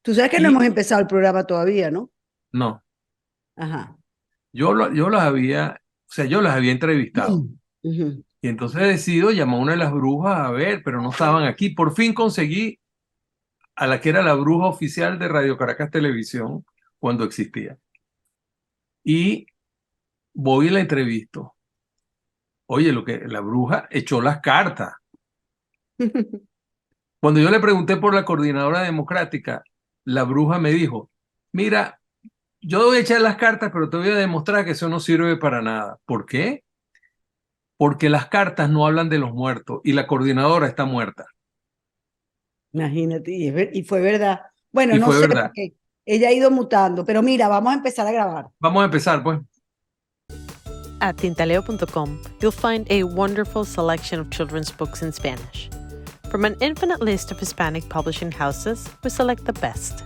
Tú sabes que no Y hemos empezado el programa todavía, ¿no? no, Ajá. yo las había, o sea, yo las había entrevistado. Ujú. Y entonces decido llamar a una de las brujas a ver, pero no estaban aquí. Por fin conseguí a la que era la bruja oficial de Radio Caracas Televisión cuando existía. Y voy y la entrevisto. Oye, lo que la bruja echó las cartas. Cuando yo le pregunté por la coordinadora democrática, la bruja me dijo, mira, yo voy a echar las cartas, pero te voy a demostrar que eso no sirve para nada. ¿Por qué? Porque las cartas no hablan de los muertos y la coordinadora está muerta. Imagínate, y fue verdad. Bueno, Y no fue sé, verdad. porque ella ha ido mutando, pero mira, vamos a empezar a grabar. Vamos a empezar, pues. At tintaleo.com, you'll find a wonderful selection of children's books in Spanish. From an infinite list of Hispanic publishing houses, we select the best.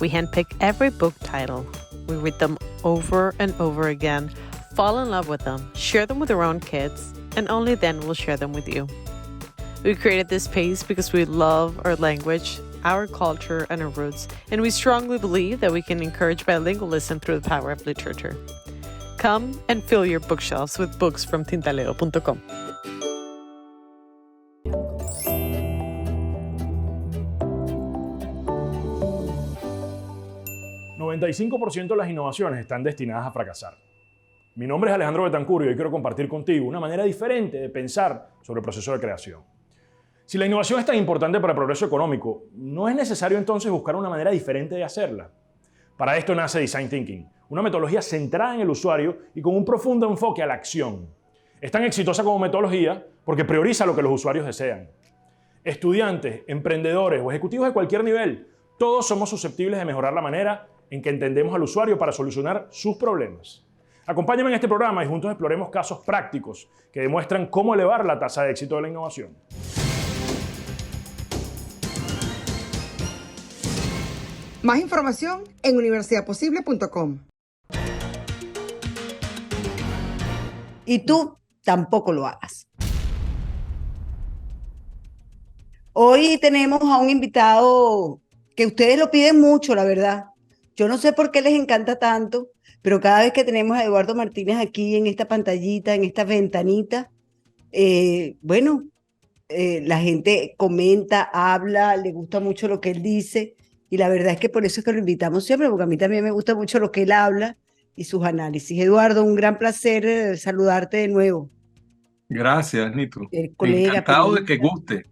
We handpick every book title. We read them over and over again, fall in love with them, share them with our own kids, and only then we'll share them with you. We created this space because we love our language, our culture, and our roots, and we strongly believe that we can encourage bilingualism through the power of literature. Come and fill your bookshelves with books from tintaleo.com. 95% de las innovaciones están destinadas a fracasar. Mi nombre es Alejandro Betancur y hoy quiero compartir contigo una manera diferente de pensar sobre el proceso de creación. Si la innovación es tan importante para el progreso económico, ¿no es necesario entonces buscar una manera diferente de hacerla? Para esto nace Design Thinking, una metodología centrada en el usuario y con un profundo enfoque a la acción. Es tan exitosa como metodología porque prioriza lo que los usuarios desean. Estudiantes, emprendedores o ejecutivos de cualquier nivel, todos somos susceptibles de mejorar la manera en que entendemos al usuario para solucionar sus problemas. Acompáñame en este programa y juntos exploremos casos prácticos que demuestran cómo elevar la tasa de éxito de la innovación. Más información en universidadposible.com. Y tú tampoco lo hagas. Hoy tenemos a un invitado que ustedes lo piden mucho, la verdad. Yo no sé por qué les encanta tanto, pero cada vez que tenemos a Eduardo Martínez aquí en esta pantallita, en esta ventanita, bueno, la gente comenta, habla, le gusta mucho lo que él dice, y la verdad es que por eso es que lo invitamos siempre, porque a mí también me gusta mucho lo que él habla y sus análisis. Eduardo, un gran placer saludarte de nuevo, Gracias, Nitro. el colega, Encantado de que periodista. guste.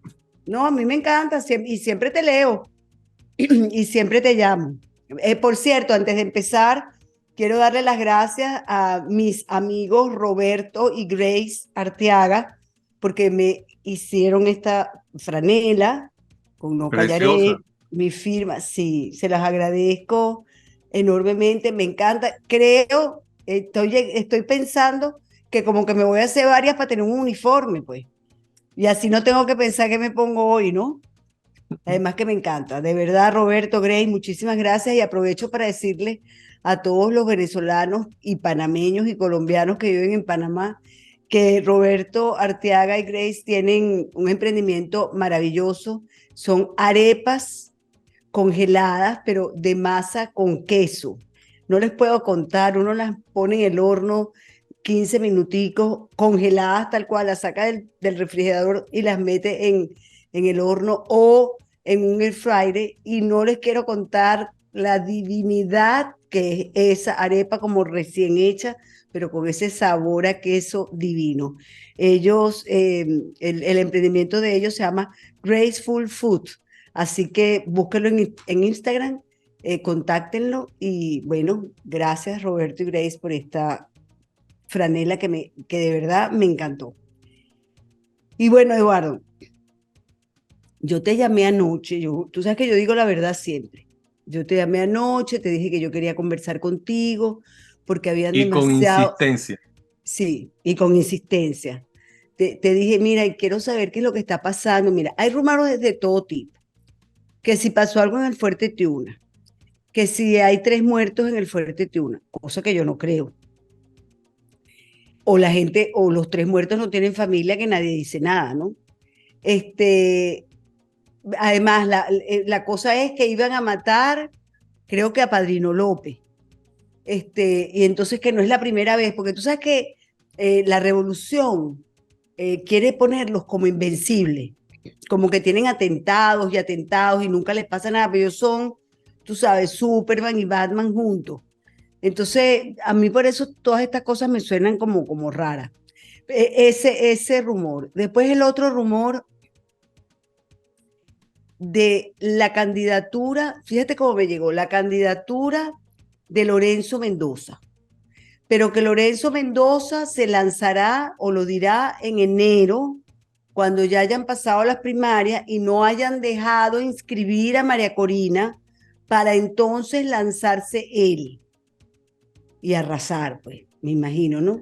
No, a mí me encanta y siempre te leo y siempre te llamo. Por cierto, antes de empezar, quiero darle las gracias a mis amigos Roberto y Grace Arteaga, porque me hicieron esta franela con No Preciosa. Callaré, mi firma. Sí, se las agradezco enormemente, me encanta. Creo, estoy pensando que como que me voy a hacer varias para tener un uniforme, pues. Y así no tengo que pensar qué me pongo hoy, ¿no? Además que me encanta. De verdad, Roberto, Grace, muchísimas gracias y aprovecho para decirle a todos los venezolanos y panameños y colombianos que viven en Panamá que Roberto Arteaga y Grace tienen un emprendimiento maravilloso. Son arepas congeladas, pero de masa con queso. No les puedo contar, uno las pone en el horno 15 minuticos, congeladas tal cual, las saca del refrigerador y las mete en el horno o en un air fryer y no les quiero contar la divinidad que es esa arepa como recién hecha, pero con ese sabor a queso divino. Ellos, el emprendimiento de ellos se llama Graceful Food. Así que búsquenlo en Instagram, contáctenlo y bueno, gracias Roberto y Grace por esta franela que de verdad me encantó. Y bueno, Eduardo, yo te llamé anoche, tú sabes que yo digo la verdad siempre. Yo te llamé anoche, te dije que yo quería conversar contigo porque habían Y con demasiado, insistencia. sí, y con insistencia. Te dije, mira, y quiero saber qué es lo que está pasando. Mira, hay rumores de todo tipo, que si pasó algo en el Fuerte Tiuna, que si hay 3 muertos en el Fuerte Tiuna, cosa que yo no creo. O la gente, o los 3 muertos no tienen familia, que nadie dice nada, ¿no? Este, Además, la cosa es que iban a matar, creo que a Padrino López. Y entonces que no es la primera vez, porque tú sabes que la revolución quiere ponerlos como invencibles, como que tienen atentados y nunca les pasa nada, pero ellos son, tú sabes, Superman y Batman juntos. Entonces, a mí por eso todas estas cosas me suenan como raras. Ese rumor. Después el otro rumor de la candidatura, fíjate cómo me llegó, la candidatura de Lorenzo Mendoza, pero que Lorenzo Mendoza se lanzará o lo dirá en enero, cuando ya hayan pasado las primarias y no hayan dejado inscribir a María Corina, para entonces lanzarse él y arrasar, pues, me imagino, ¿no?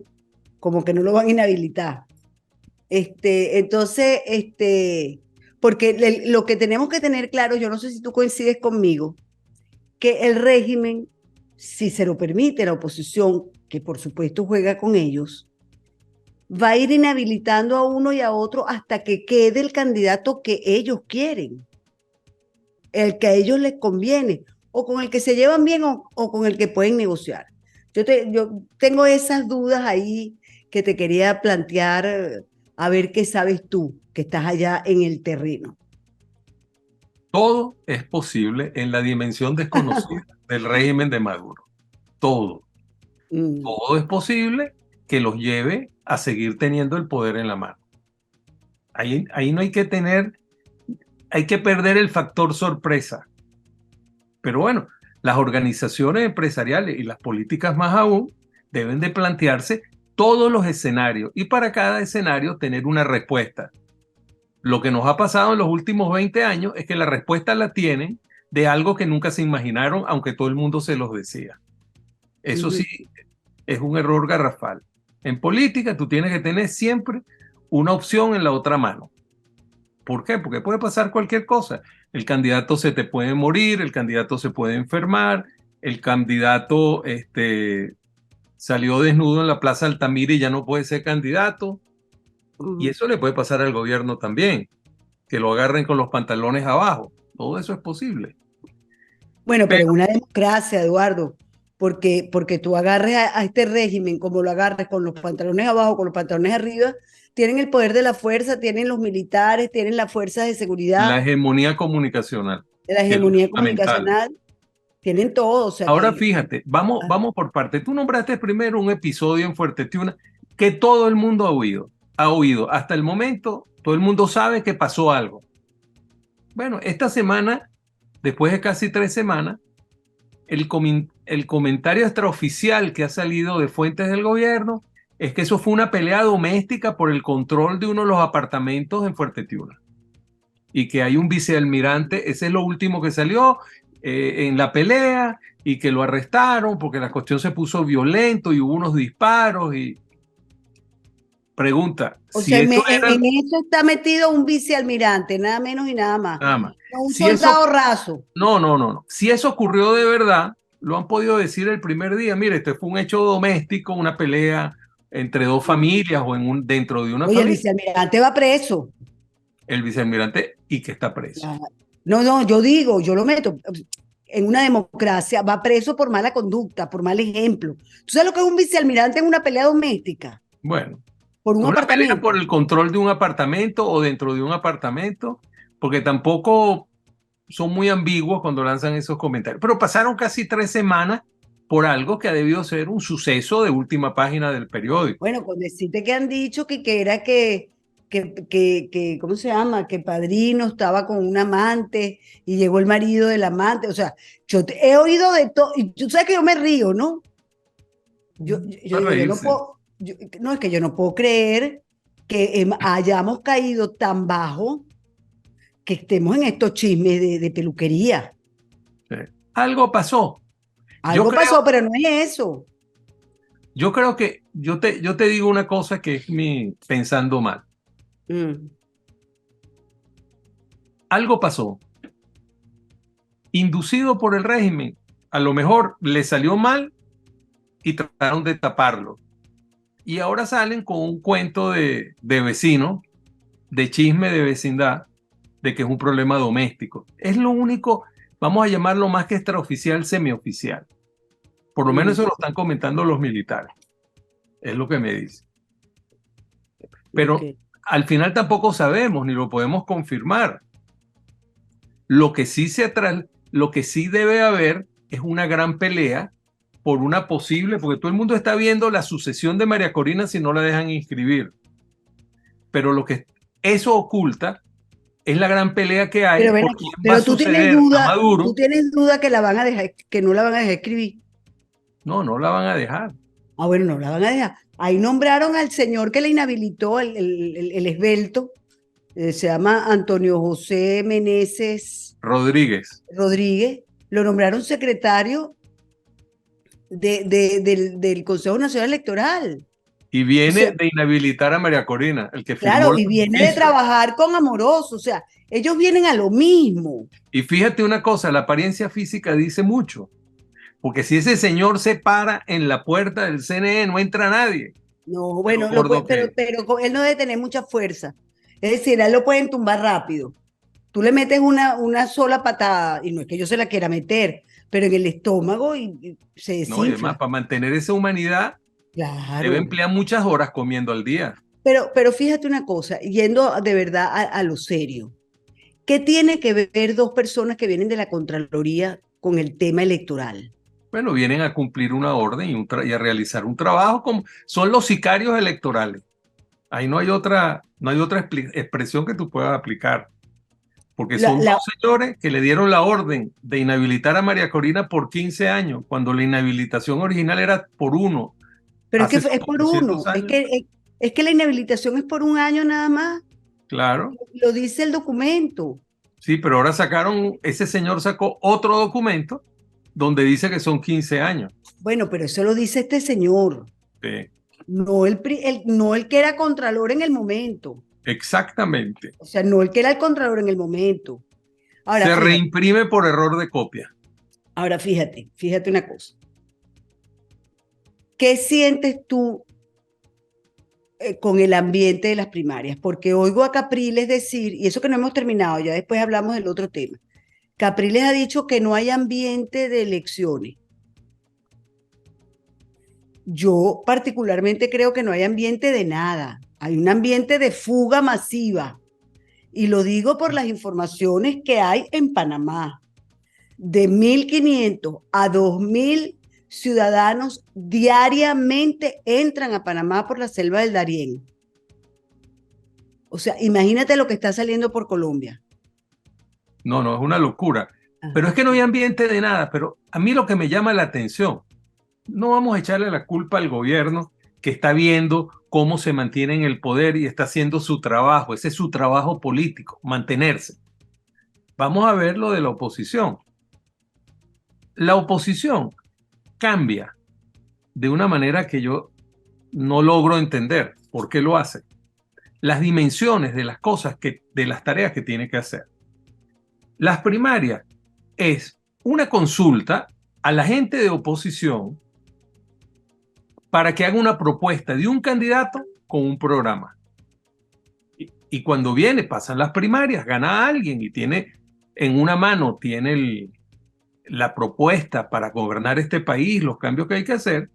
Como que no lo van a inhabilitar. Entonces, porque lo que tenemos que tener claro, yo no sé si tú coincides conmigo, que el régimen, si se lo permite la oposición, que por supuesto juega con ellos, va a ir inhabilitando a uno y a otro hasta que quede el candidato que ellos quieren, el que a ellos les conviene, o con el que se llevan bien o con el que pueden negociar. Yo tengo esas dudas ahí que te quería plantear, a ver qué sabes tú, que estás allá en el terreno. Todo es posible en la dimensión desconocida del régimen de Maduro. Todo. Todo es posible que los lleve a seguir teniendo el poder en la mano. Ahí no hay que hay que perder el factor sorpresa. Pero bueno, las organizaciones empresariales y las políticas más aún deben de plantearse todos los escenarios y para cada escenario tener una respuesta. Lo que nos ha pasado en los últimos 20 años es que la respuesta la tienen de algo que nunca se imaginaron, aunque todo el mundo se los decía. Eso sí, es un error garrafal. En política tú tienes que tener siempre una opción en la otra mano. ¿Por qué? Porque puede pasar cualquier cosa. El candidato se te puede morir, el candidato se puede enfermar, el candidato salió desnudo en la Plaza Altamira y ya no puede ser candidato. Y eso le puede pasar al gobierno también, que lo agarren con los pantalones abajo. Todo eso es posible. Bueno, pero en una democracia, Eduardo, porque tú agarres a este régimen como lo agarres con los pantalones abajo, con los pantalones arriba, tienen el poder de la fuerza, tienen los militares, tienen las fuerzas de seguridad. La hegemonía comunicacional. La hegemonía comunicacional, tienen todo. O sea, ahora fíjate, vamos por parte. Tú nombraste primero un episodio en Fuerte Tiuna que todo el mundo ha oído. Hasta el momento, todo el mundo sabe que pasó algo. Bueno, esta semana, después de casi 3 semanas, el comentario extraoficial que ha salido de fuentes del gobierno es que eso fue una pelea doméstica por el control de uno de los apartamentos en Fuerte Tiuna. Y que hay un vicealmirante, ese es lo último que salió en la pelea, y que lo arrestaron porque la cuestión se puso violento y hubo unos disparos. Y pregunta, o sea, en eso está metido un vicealmirante, nada menos y nada más. Nada más. No un soldado raso. No. Si eso ocurrió de verdad, lo han podido decir el primer día. Mire, este fue un hecho doméstico, una pelea entre dos familias o dentro de una familia. El vicealmirante va preso. El vicealmirante y que está preso. No, yo lo meto. En una democracia va preso por mala conducta, por mal ejemplo. ¿Tú sabes lo que es un vicealmirante en una pelea doméstica? Bueno, por un apartamento. Pelea por el control de un apartamento o dentro de un apartamento, porque tampoco son muy ambiguos cuando lanzan esos comentarios. Pero pasaron casi 3 semanas por algo que ha debido ser un suceso de última página del periódico. Bueno, con decirte que han dicho que era que ¿cómo se llama? Que Padrino estaba con un amante y llegó el marido del amante. O sea, yo he oído de todo. Y tú sabes que yo me río, ¿no? Yo no puedo, no, es que yo no puedo creer que hayamos caído tan bajo que estemos en estos chismes de peluquería. Sí. Algo pasó. Pasó, pero no es eso. Yo creo que yo te digo una cosa que es mi pensando mal. Algo pasó. Inducido por el régimen. A lo mejor le salió mal y trataron de taparlo. Y ahora salen con un cuento de vecino, de chisme de vecindad, de que es un problema doméstico. Es lo único, vamos a llamarlo más que extraoficial, semioficial. Por lo menos eso lo están comentando los militares. Es lo que me dicen. Pero al final tampoco sabemos ni lo podemos confirmar. Lo que sí debe haber es una gran pelea por una posible, porque todo el mundo está viendo la sucesión de María Corina si no la dejan inscribir. Pero lo que eso oculta es la gran pelea que hay Pero, por quién va a tú tienes suceder a duda, Maduro. tú tienes duda que la van a dejar, que no la van a dejar escribir. No, no la van a dejar. Ah, bueno, no la van a dejar. Ahí nombraron al señor que le inhabilitó, el esbelto, se llama Antonio José Meneses Rodríguez. Rodríguez, lo nombraron secretario del Consejo Nacional Electoral. Y viene O sea, de inhabilitar a María Corina, el que firmó. Claro, y viene de trabajar con Amoroso, o sea, ellos vienen a lo mismo. Y fíjate una cosa, la apariencia física dice mucho, porque si ese señor se para en la puerta del CNE, no entra nadie. No, bueno, pero él no debe tener mucha fuerza. Es decir, a él lo pueden tumbar rápido. Tú le metes una sola patada, y no es que yo se la quiera meter, pero en el estómago y se desinfla. No, y además, para mantener esa humanidad, claro. debe emplear muchas horas comiendo al día. Pero fíjate una cosa, yendo de verdad a lo serio, ¿qué tiene que ver dos personas que vienen de la Contraloría con el tema electoral? Bueno, vienen a cumplir una orden y a realizar un trabajo, como son los sicarios electorales. Ahí no hay otra expresión que tú puedas aplicar. Porque son dos señores que le dieron la orden de inhabilitar a María Corina por 15 años, cuando la inhabilitación original era por 1. Pero es que es por 1, es que la inhabilitación es por 1 año nada más. Claro. Lo dice el documento. Sí, pero ahora ese señor sacó otro documento donde dice que son 15 años. Bueno, pero eso lo dice este señor. Sí. No el que era contralor en el momento. Exactamente. O sea, no el que era el contralor en el momento. Ahora, se reimprime por error de copia. Ahora, fíjate una cosa. ¿Qué sientes tú con el ambiente de las primarias? Porque oigo a Capriles decir, y eso que no hemos terminado, ya después hablamos del otro tema. Capriles ha dicho que no hay ambiente de elecciones. Yo particularmente creo que no hay ambiente de nada. Hay un ambiente de fuga masiva. Y lo digo por las informaciones que hay en Panamá. De 1.500 a 2.000 ciudadanos diariamente entran a Panamá por la selva del Darién. O sea, imagínate lo que está saliendo por Colombia. No, es una locura. Pero es que no hay ambiente de nada. Pero a mí lo que me llama la atención, no vamos a echarle la culpa al gobierno que está viendo cómo se mantiene en el poder y está haciendo su trabajo. Ese es su trabajo político, mantenerse. Vamos a ver lo de la oposición. La oposición cambia de una manera que yo no logro entender por qué lo hace. Las dimensiones de las cosas, de las tareas que tiene que hacer. Las primarias es una consulta a la gente de oposición para que haga una propuesta de un candidato con un programa. Y cuando pasan las primarias, gana alguien y tiene en una mano, tiene la propuesta para gobernar este país, los cambios que hay que hacer.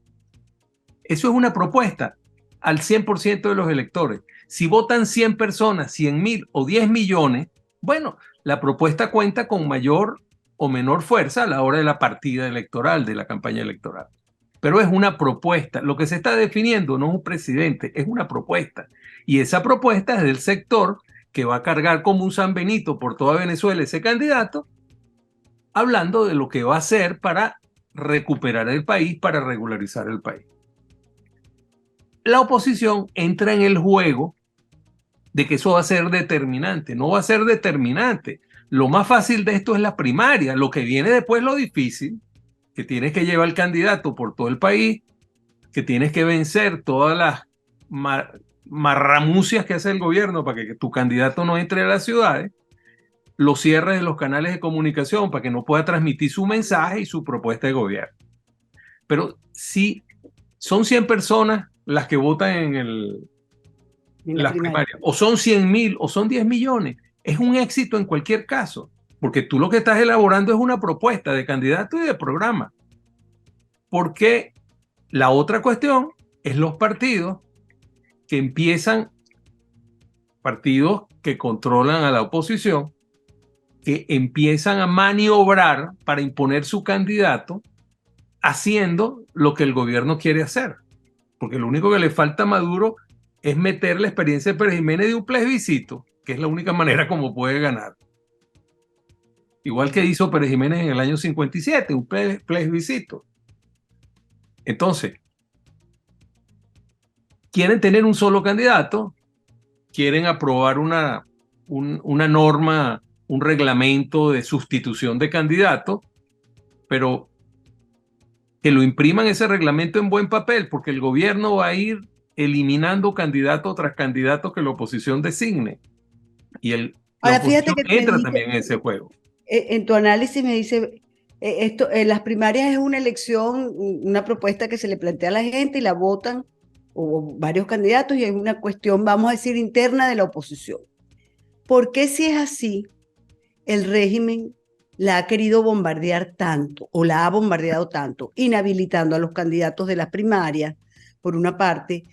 Eso es una propuesta al 100% de los electores. Si votan 100 personas, 100.000 o 10 millones, bueno, la propuesta cuenta con mayor o menor fuerza a la hora de la partida electoral, de la campaña electoral. Pero es una propuesta. Lo que se está definiendo no es un presidente, es una propuesta. Y esa propuesta es del sector que va a cargar como un San Benito por toda Venezuela ese candidato, hablando de lo que va a hacer para recuperar el país, para regularizar el país. La oposición entra en el juego de que eso va a ser determinante. No va a ser determinante. Lo más fácil de esto es la primaria. Lo que viene después, lo difícil, que tienes que llevar al candidato por todo el país, que tienes que vencer todas las marramucias que hace el gobierno para que tu candidato no entre a las ciudades, los cierres de los canales de comunicación para que no pueda transmitir su mensaje y su propuesta de gobierno. Pero si son 100 personas las que votan en las primarias, o son 100.000 o son 10 millones, es un éxito en cualquier caso, porque tú lo que estás elaborando es una propuesta de candidato y de programa. Porque la otra cuestión es los partidos que empiezan, partidos que controlan a la oposición, que empiezan a maniobrar para imponer su candidato haciendo lo que el gobierno quiere hacer. Porque lo único que le falta a Maduro es meter la experiencia de Pérez Jiménez de un plebiscito, que es la única manera como puede ganar. Igual que hizo Pérez Jiménez en el año 57, un plebiscito. Entonces, quieren tener un solo candidato, quieren aprobar una norma, un reglamento de sustitución de candidato, pero que lo impriman ese reglamento en buen papel, porque el gobierno va a ir eliminando candidato tras candidato que la oposición designe. Y la Ahora, fíjate oposición que me entra dice, también en ese juego. en tu análisis me dice, las primarias es una elección, una propuesta que se le plantea a la gente y la votan, o varios candidatos, y es una cuestión, vamos a decir, interna de la oposición. ¿Por qué si es así, el régimen la ha querido bombardear tanto, o la ha bombardeado tanto, inhabilitando a los candidatos de las primarias, por una parte,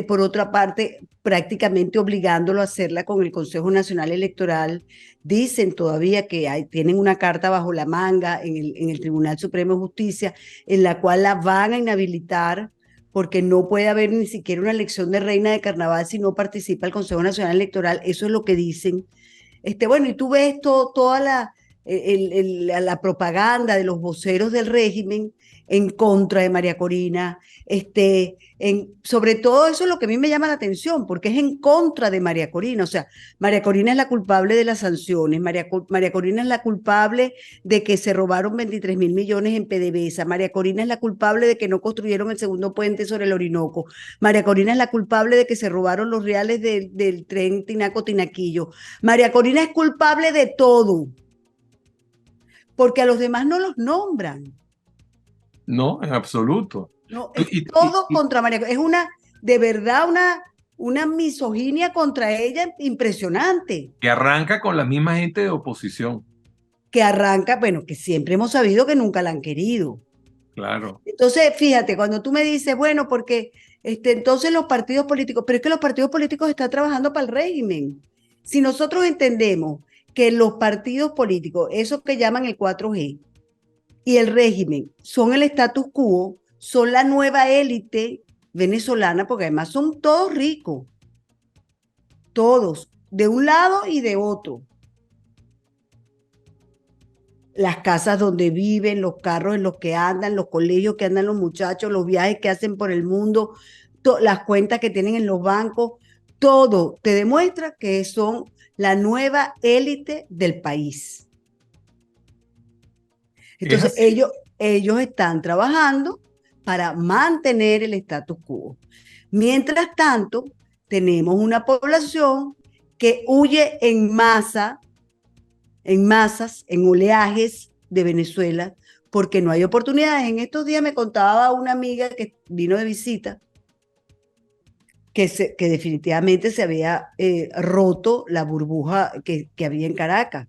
por otra parte, prácticamente obligándolo a hacerla con el Consejo Nacional Electoral? Dicen todavía que tienen una carta bajo la manga en el Tribunal Supremo de Justicia, en la cual la van a inhabilitar porque no puede haber ni siquiera una elección de reina de carnaval si no participa el Consejo Nacional Electoral. Eso es lo que dicen. Bueno, y tú ves toda la propaganda de los voceros del régimen en contra de María Corina, sobre todo eso es lo que a mí me llama la atención, porque es en contra de María Corina. O sea, María Corina es la culpable de las sanciones, María Corina es la culpable de que se robaron 23.000 millones en PDVSA, María Corina es la culpable de que no construyeron el segundo puente sobre el Orinoco, María Corina es la culpable de que se robaron los reales del tren Tinaco-Tinaquillo, María Corina es culpable de todo, porque a los demás no los nombran. No, en absoluto. No, es todo contra María Corina. Es de verdad, una misoginia contra ella impresionante. Que arranca con la misma gente de oposición. Que arranca, bueno, que siempre hemos sabido que nunca la han querido. Claro. Entonces, fíjate, cuando tú me dices, bueno, porque entonces los partidos políticos, pero es que los partidos políticos están trabajando para el régimen. Si nosotros entendemos que los partidos políticos, esos que llaman el 4G, y el régimen son el status quo, son la nueva élite venezolana, porque además son todos ricos, todos, de un lado y de otro. Las casas donde viven, los carros en los que andan, los colegios que andan los muchachos, los viajes que hacen por el mundo, las cuentas que tienen en los bancos, todo te demuestra que son la nueva élite del país. Entonces ellos están trabajando para mantener el status quo. Mientras tanto, tenemos una población que huye en masas, en oleajes de Venezuela, porque no hay oportunidades. En estos días me contaba una amiga que vino de visita que definitivamente se había roto la burbuja que había en Caracas,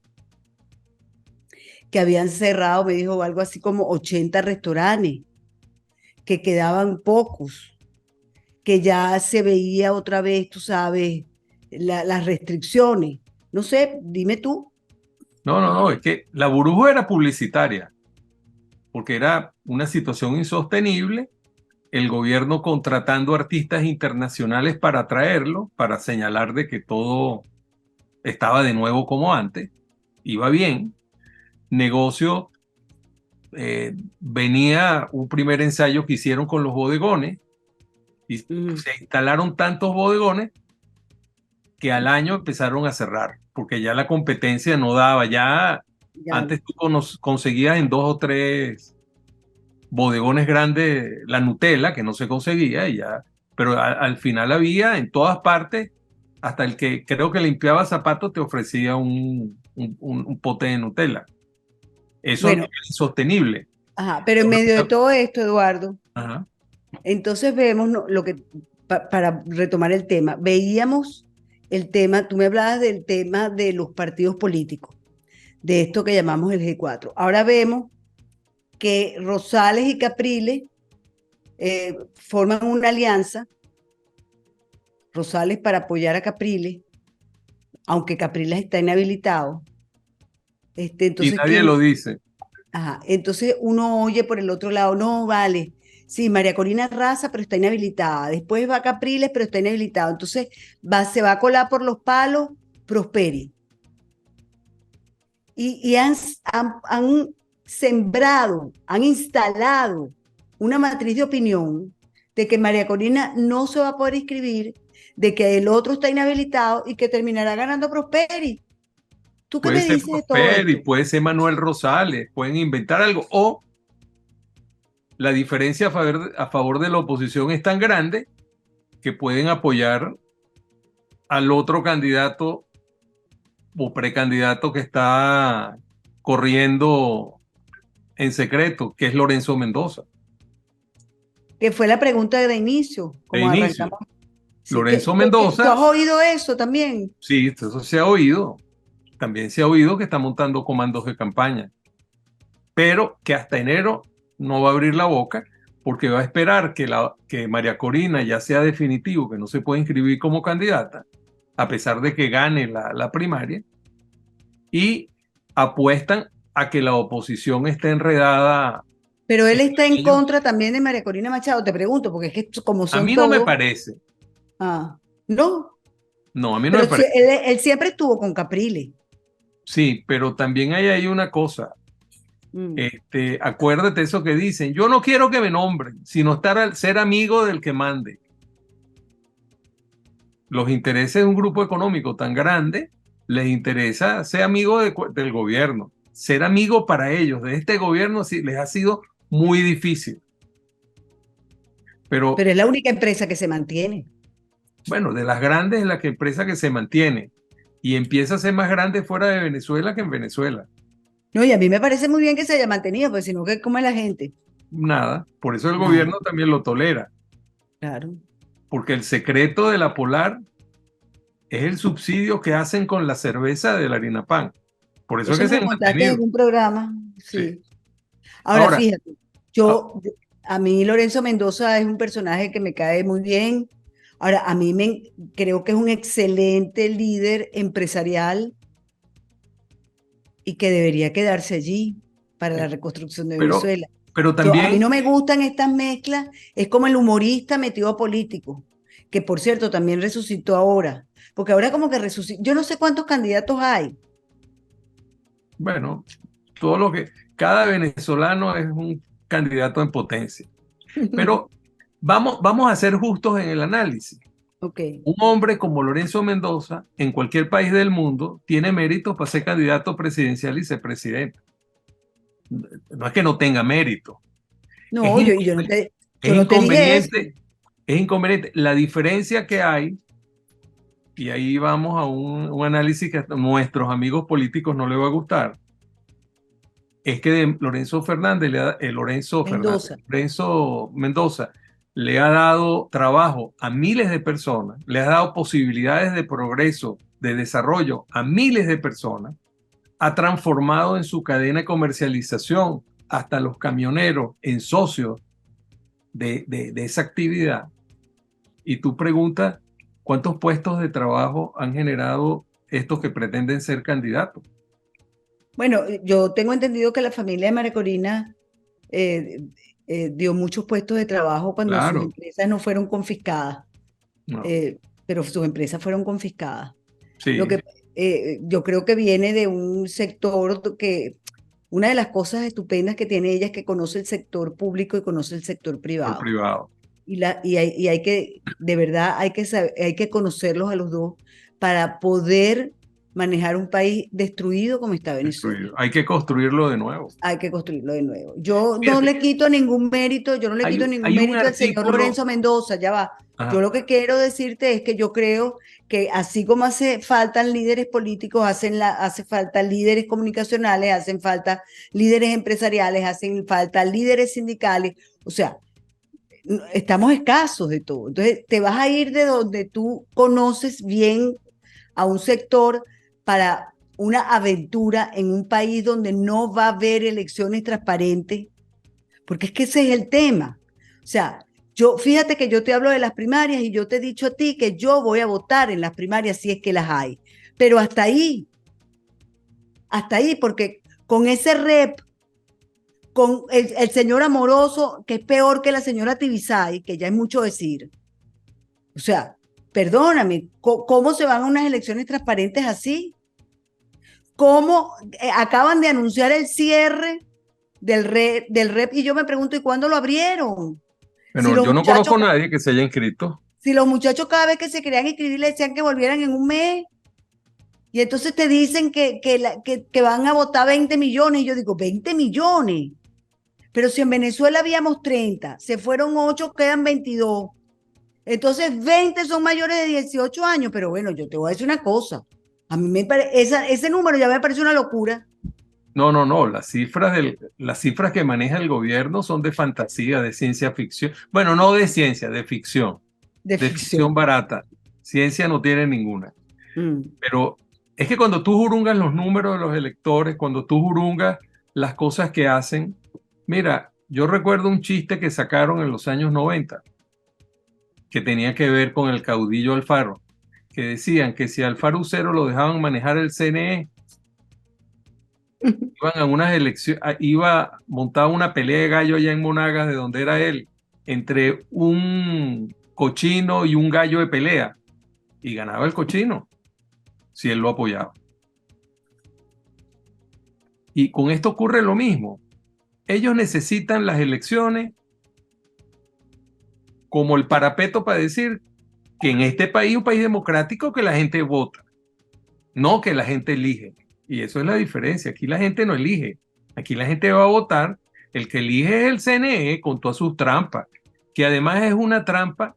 que habían cerrado, me dijo algo así como 80 restaurantes, que quedaban pocos, que ya se veía otra vez, tú sabes, las restricciones. No sé, dime tú. No, es que la burbuja era publicitaria, porque era una situación insostenible, el gobierno contratando artistas internacionales para traerlo, para señalar de que todo estaba de nuevo como antes, iba bien. Negocio, venía un primer ensayo que hicieron con los bodegones y se instalaron tantos bodegones que al año empezaron a cerrar, porque ya la competencia no daba, ya antes tú conseguías en 2 o 3 bodegones grandes la Nutella, que no se conseguía, y ya, pero al final había en todas partes, hasta el que creo que limpiaba zapatos te ofrecía un pote de Nutella. Eso es insostenible. Ajá, pero en medio de todo esto, Eduardo, ajá, entonces vemos lo que, para retomar el tema, veíamos el tema, tú me hablabas del tema de los partidos políticos, de esto que llamamos el G4. Ahora vemos que Rosales y Capriles forman una alianza, Rosales para apoyar a Capriles, aunque Capriles está inhabilitado. Y Entonces, nadie lo dice. Ajá, entonces uno oye por el otro lado, no, vale, sí, María Corina Raza, pero está inhabilitada. Después va Capriles, pero está inhabilitado. Entonces se va a colar por los palos Prosperi. Y han sembrado, han instalado una matriz de opinión de que María Corina no se va a poder inscribir, de que el otro está inhabilitado y que terminará ganando Prosperi. ¿Tú qué Puede me ser dices de todo Prosperi, esto? puede ser Manuel Rosales, pueden inventar algo. O la diferencia a favor de la oposición es tan grande que pueden apoyar al otro candidato o precandidato que está corriendo en secreto, que es Lorenzo Mendoza. Que fue la pregunta de inicio, De como inicio, arrancamos. Sí, Lorenzo ¿tú has Mendoza, oído eso también? sí, eso se ha oído. También se ha oído que está montando comandos de campaña, pero que hasta enero no va a abrir la boca porque va a esperar que María Corina ya sea definitivo, que no se puede inscribir como candidata, a pesar de que gane la primaria, y apuestan a que la oposición esté enredada Pero él está entre en ellos. contra también de María Corina Machado, te pregunto, porque es que como A son mí no me todos, parece, no, no, a mí no me pero parece. él siempre estuvo con Capriles. Sí, pero también hay ahí una cosa. Mm. Acuérdate eso que dicen, yo no quiero que me nombren, sino ser amigo del que mande. Los intereses de un grupo económico tan grande, les interesa ser amigo del gobierno. Ser amigo para ellos de este gobierno sí, les ha sido muy difícil. Pero Pero es la única empresa que se mantiene. bueno, de las grandes es la empresa que se mantiene y empieza a ser más grande fuera de Venezuela que en Venezuela. No, y a mí me parece muy bien que se haya mantenido, pues si no, ¿qué come la gente? Nada, por eso el Nada, gobierno también lo tolera, claro. porque el secreto de la Polar es el subsidio que hacen con la cerveza de la harina pan. Por eso es Eso que me se lo han contaste mantenido. en un programa, Sí. sí. Ahora, Ahora, fíjate, ah, a mí Lorenzo Mendoza es un personaje que me cae muy bien. Ahora, creo que es un excelente líder empresarial y que debería quedarse allí para la reconstrucción de pero, Venezuela. pero A mí también, no me gustan estas mezclas, es como el humorista metido a político, que por cierto también resucitó ahora, porque ahora como que resucitó, yo no sé cuántos candidatos hay. bueno, cada venezolano es un candidato en potencia. Pero vamos a ser justos en el análisis. Ok, Un hombre como Lorenzo Mendoza, en cualquier país del mundo, tiene méritos para ser candidato presidencial y ser presidente. No es que no tenga mérito. Es, no, es yo no te dije eso. inconveniente, es inconveniente. La diferencia que hay, y ahí vamos a un análisis que a nuestros amigos políticos no les va a gustar, es que Mendoza. Lorenzo Mendoza le ha dado trabajo a miles de personas, le ha dado posibilidades de progreso, de desarrollo a miles de personas, ha transformado en su cadena de comercialización hasta los camioneros en socios de esa actividad. Y tú preguntas, ¿cuántos puestos de trabajo han generado estos que pretenden ser candidatos? Bueno, yo tengo entendido que la familia de María Corina eh, dio muchos puestos de trabajo cuando sus Claro, empresas no fueron confiscadas, no, eh, pero sus empresas fueron confiscadas. Lo sí, que yo creo que viene de un sector que una de las cosas estupendas que tiene ella es que conoce el sector público y conoce el sector por privado. privado. Y hay que, de verdad, hay que conocerlos a los dos para poder manejar un país destruido como está Venezuela. Destruido. Hay que construirlo de nuevo. Hay que construirlo de nuevo. Yo no Fíjate, le quito ningún mérito, yo no le quito ningún hay un mérito al señor artículo, Lorenzo Mendoza, ya va. Yo ajá, lo que quiero decirte es que yo creo que así como hace faltan líderes políticos, hace falta líderes comunicacionales, hacen falta líderes empresariales, hacen falta líderes sindicales, o sea, estamos escasos de todo. Entonces, te vas a ir de donde tú conoces bien a un sector para una aventura en un país donde no va a haber elecciones transparentes, porque es que ese es el tema. O sea, fíjate que yo te hablo de las primarias y yo te he dicho a ti que yo voy a votar en las primarias si es que las hay, pero hasta ahí, porque con ese rep, con el señor Amoroso, que es peor que la señora Tibisay, que ya es mucho decir. O sea, perdóname, ¿cómo se van a unas elecciones transparentes así? ¿Cómo acaban de anunciar el cierre del rep? Y yo me pregunto, ¿y cuándo lo abrieron? Bueno, yo no conozco a nadie que se haya inscrito. Si los muchachos cada vez que se querían inscribir le decían que volvieran en un mes, y entonces te dicen que van a votar 20 millones, y yo digo, 20 millones. Pero si en Venezuela habíamos 30, se fueron 8, quedan 22. Entonces 20 son mayores de 18 años, pero bueno, yo te voy a decir una cosa. A mí ese número ya me parece una locura. No, las cifras que maneja el gobierno son de fantasía, de ciencia ficción. Bueno, no de ciencia, de ficción. De ficción barata. Ciencia no tiene ninguna. Mm. Pero es que cuando tú jurungas los números de los electores, cuando tú jurungas las cosas que hacen, mira, yo recuerdo un chiste que sacaron en los años 90, que tenía que ver con el caudillo Alfaro, que decían que si a Alfaro Usero lo dejaban manejar el CNE, iban a unas elecciones, montaba una pelea de gallo allá en Monagas, de donde era él, entre un cochino y un gallo de pelea, y ganaba el cochino, si él lo apoyaba. Y con esto ocurre lo mismo. Ellos necesitan las elecciones como el parapeto para decir que en este país, un país democrático, que la gente vota, no que la gente elige. Y eso es la diferencia. Aquí la gente no elige. Aquí la gente va a votar. El que elige es el CNE con todas sus trampas, que además es una trampa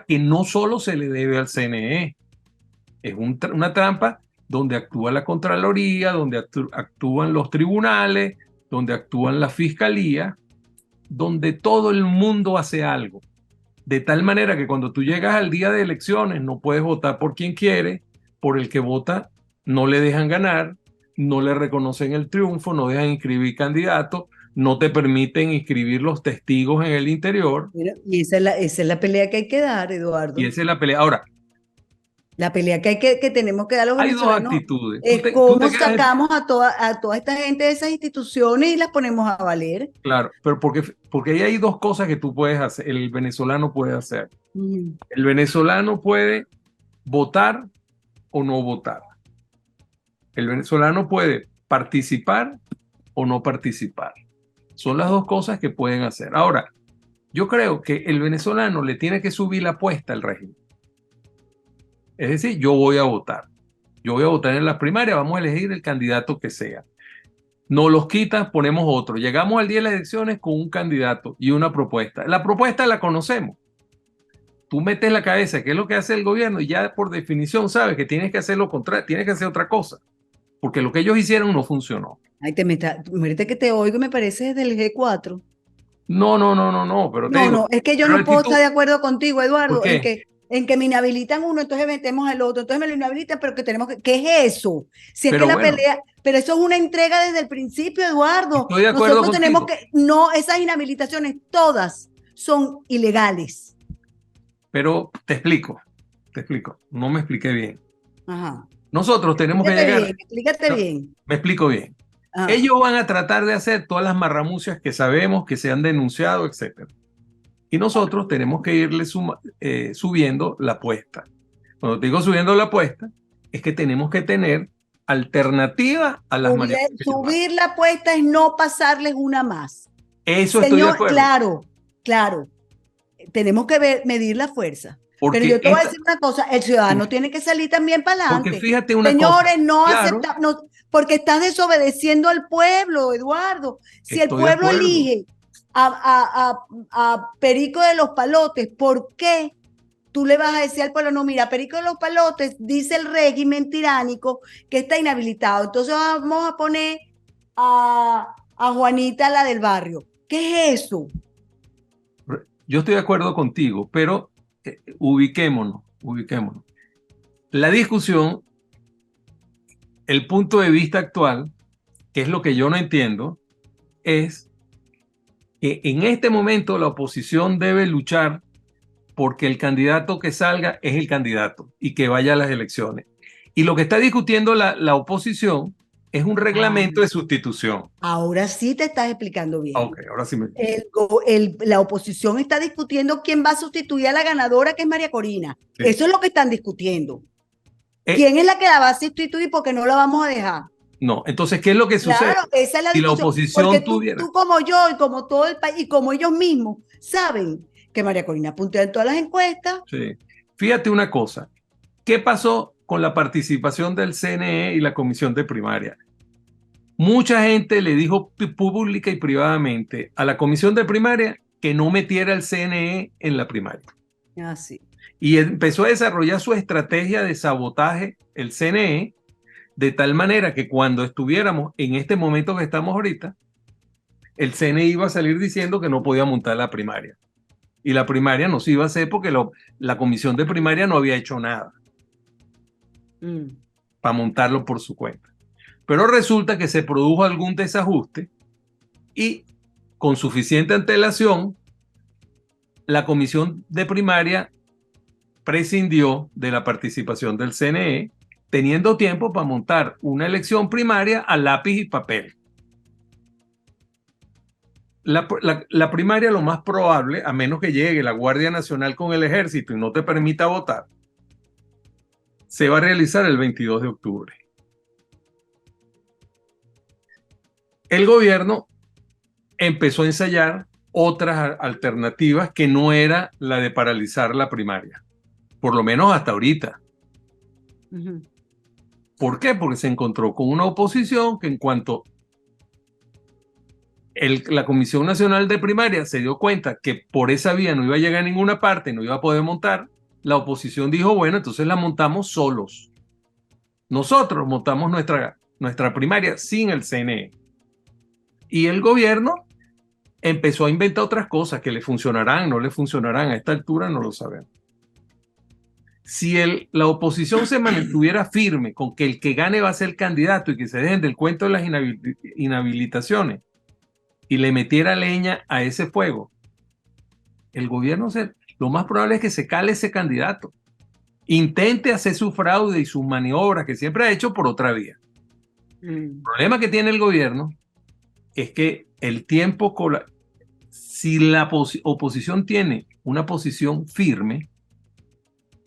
que no solo se le debe al CNE, es una trampa donde actúa la Contraloría, donde actúan los tribunales, donde actúan la fiscalía, donde todo el mundo hace algo. De tal manera que cuando tú llegas al día de elecciones no puedes votar por quien quiere, por el que vota no le dejan ganar, no le reconocen el triunfo, no dejan inscribir candidatos, no te permiten inscribir los testigos en el interior. Mira, y esa es la pelea que hay que dar, Eduardo. Y esa es la pelea. Ahora, la pelea que tenemos que dar los venezolanos. Hay dos actitudes. Es cómo sacamos a toda esta gente de esas instituciones y las ponemos a valer. Claro, pero porque ahí hay dos cosas que tú puedes hacer, el venezolano puede hacer. El venezolano puede votar o no votar. El venezolano puede participar o no participar. Son las dos cosas que pueden hacer. Ahora, yo creo que el venezolano le tiene que subir la apuesta al régimen. Es decir, yo voy a votar. Yo voy a votar en las primarias, vamos a elegir el candidato que sea. No los quitas, ponemos otro. Llegamos al día de las elecciones con un candidato y una propuesta. La propuesta la conocemos. Tú metes en la cabeza qué es lo que hace el gobierno y ya por definición sabes que tienes que hacer lo contrario, tienes que hacer otra cosa. Porque lo que ellos hicieron no funcionó. Ay, ahorita que te oigo me parece del G4. No, pero no, es que yo no puedo estar de acuerdo contigo, Eduardo, en que me inhabilitan uno, entonces metemos al otro, entonces me lo inhabilitan, pero que tenemos que, ¿qué es eso? Si es que la pelea, pero eso es una entrega desde el principio, Eduardo. Estoy de acuerdo Nosotros tenemos que, no, esas inhabilitaciones todas son ilegales. Pero te explico, no me expliqué bien. Ajá. Nosotros tenemos que llegar. Explícate bien. Me explico bien. Ajá. Ellos van a tratar de hacer todas las marramucias que sabemos, que se han denunciado, etc. Y nosotros tenemos que irle subiendo la apuesta. Cuando te digo subiendo la apuesta, es que tenemos que tener alternativa a las maneras. Subir la apuesta es no pasarles una más. Eso estoy de acuerdo. Claro. Tenemos que medir la fuerza. Pero yo te voy a decir una cosa, el ciudadano tiene que salir también para adelante. Porque fíjate una Señores, cosa, no aceptamos, porque estás desobedeciendo al pueblo, Eduardo. Si el pueblo elige a Perico de los Palotes, ¿por qué tú le vas a decir al pueblo, no, mira, Perico de los Palotes dice el régimen tiránico que está inhabilitado, entonces vamos a poner a Juanita, la del barrio? ¿Qué es eso? Yo estoy de acuerdo contigo, pero ubiquémonos. La discusión, el punto de vista actual, que es lo que yo no entiendo, es que en este momento la oposición debe luchar porque el candidato que salga es el candidato y que vaya a las elecciones. Y lo que está discutiendo la oposición es un reglamento de sustitución. Ahora sí te estás explicando bien. Ok, ahora sí me... La oposición está discutiendo quién va a sustituir a la ganadora, que es María Corina. Sí. Eso es lo que están discutiendo. ¿Quién es la que la va a sustituir? Porque no la vamos a dejar. No, entonces, ¿qué es lo que sucede? Claro, esa es la Si la discusión. oposición Porque tuviera... tú como yo y como todo el país y como ellos mismos saben que María Corina puntea en todas las encuestas. Sí. Fíjate una cosa. ¿Qué pasó con la participación del CNE y la comisión de primaria? Mucha gente le dijo pública y privadamente a la comisión de primaria que no metiera el CNE en la primaria. Ah, sí. Y empezó a desarrollar su estrategia de sabotaje, el CNE, de tal manera que cuando estuviéramos en este momento que estamos ahorita, el CNE iba a salir diciendo que no podía montar la primaria. Y la primaria no se iba a hacer porque la comisión de primaria no había hecho nada para montarlo por su cuenta. Pero resulta que se produjo algún desajuste y con suficiente antelación, la comisión de primaria prescindió de la participación del CNE, teniendo tiempo para montar una elección primaria a lápiz y papel. La primaria, lo más probable, a menos que llegue la Guardia Nacional con el ejército y no te permita votar, se va a realizar el 22 de octubre. El gobierno empezó a ensayar otras alternativas que no era la de paralizar la primaria, por lo menos hasta ahorita. ¿Por qué? Porque se encontró con una oposición que en cuanto la Comisión Nacional de Primaria se dio cuenta que por esa vía no iba a llegar a ninguna parte, no iba a poder montar, la oposición dijo, bueno, entonces la montamos solos. Nosotros montamos nuestra primaria sin el CNE. Y el gobierno empezó a inventar otras cosas que le funcionarán, no le funcionarán, a esta altura no lo sabemos. Si la oposición se mantuviera firme con que el que gane va a ser el candidato y que se dejen del cuento de las inhabilitaciones y le metiera leña a ese fuego, el gobierno lo más probable es que se cale ese candidato. Intente hacer su fraude y sus maniobras que siempre ha hecho por otra vía. El problema que tiene el gobierno es que el tiempo, si la oposición tiene una posición firme,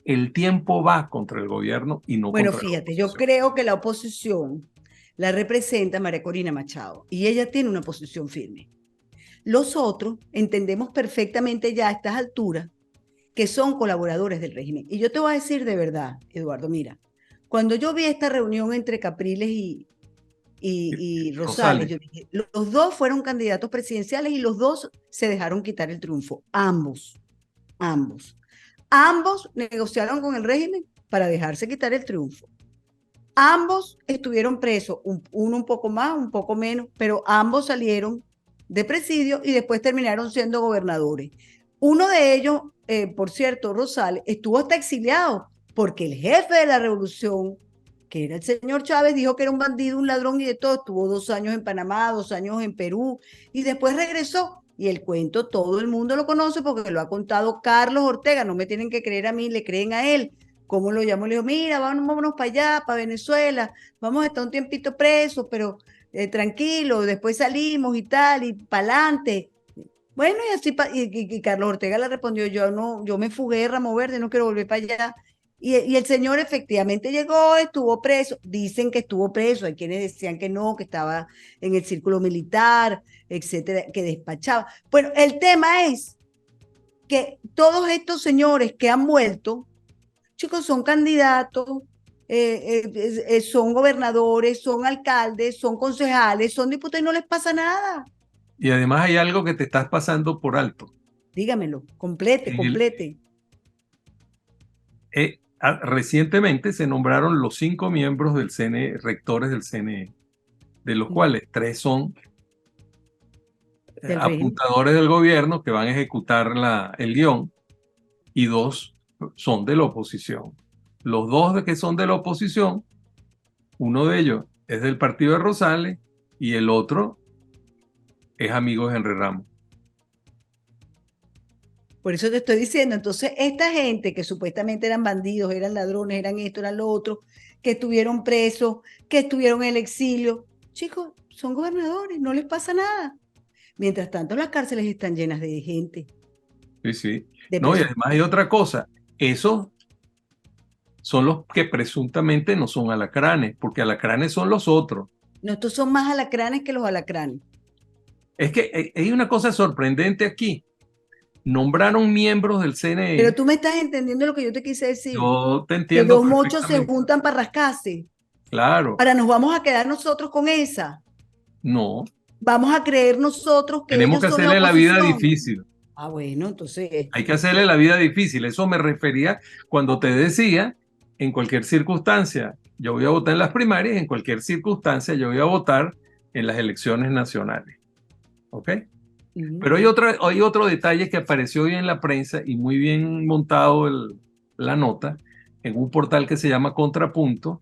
el tiempo va contra el gobierno y no contra la oposición. Bueno, fíjate, yo creo que la oposición la representa María Corina Machado y ella tiene una posición firme. Los otros entendemos perfectamente ya a estas alturas que son colaboradores del régimen. Y yo te voy a decir de verdad, Eduardo, mira, cuando yo vi esta reunión entre Capriles y Rosales, yo dije, los dos fueron candidatos presidenciales y los dos se dejaron quitar el triunfo. Ambos negociaron con el régimen para dejarse quitar el triunfo. Ambos estuvieron presos, uno un poco más, un poco menos, pero ambos salieron de presidio y después terminaron siendo gobernadores. Uno de ellos, por cierto, Rosales, estuvo hasta exiliado porque el jefe de la revolución, que era el señor Chávez, dijo que era un bandido, un ladrón y de todo. Estuvo 2 años en Panamá, 2 años en Perú y después regresó. Y el cuento todo el mundo lo conoce porque lo ha contado Carlos Ortega. No me tienen que creer a mí, le creen a él. ¿Cómo lo llamó? Le dijo, mira, vámonos para allá, para Venezuela, vamos a estar un tiempito presos, pero tranquilo, después salimos y tal, y para adelante. Bueno, y así, y Carlos Ortega le respondió, yo me fugué de Ramo Verde, no quiero volver para allá. Y el señor efectivamente llegó, estuvo preso, dicen que estuvo preso, hay quienes decían que no, que estaba en el círculo militar, etcétera, que despachaba. Bueno, el tema es que todos estos señores que han vuelto, chicos, son candidatos, son gobernadores, son alcaldes, son concejales, son diputados y no les pasa nada. Y además hay algo que te estás pasando por alto. Dígamelo, complete. Recientemente se nombraron los 5 miembros del CNE, rectores del CNE, de los cuales 3 son apuntadores del gobierno que van a ejecutar el guión y 2 son de la oposición. los dos que son de la oposición, uno de ellos es del partido de Rosales y el otro es amigo de Henry Ramos. Por eso te estoy diciendo, entonces esta gente que supuestamente eran bandidos, eran ladrones, eran esto, eran lo otro, que estuvieron presos, que estuvieron en el exilio, chicos, son gobernadores, no les pasa nada. Mientras tanto, las cárceles están llenas de gente. Sí, sí. De No, y presos. además hay otra cosa, esos son los que presuntamente no son alacranes, porque alacranes son los otros. No, estos son más alacranes que los alacranes. Es que hay una cosa sorprendente aquí. Nombraron miembros del CNE. Pero tú me estás entendiendo lo que yo te quise decir. Yo te Que entiendo dos mochos se perfectamente. juntan para rascarse. Claro, Ahora nos vamos a quedar nosotros con esa. no. Vamos a creer nosotros que Tenemos ellos que son la hacerle la vida oposición. difícil. Ah, bueno, entonces. Hay que hacerle la vida difícil. Eso me refería cuando te decía, en cualquier circunstancia, yo voy a votar en las primarias, en cualquier circunstancia, yo voy a votar en las elecciones nacionales. ¿Ok? Pero hay otro detalle que apareció hoy en la prensa y muy bien montado la nota en un portal que se llama Contrapunto,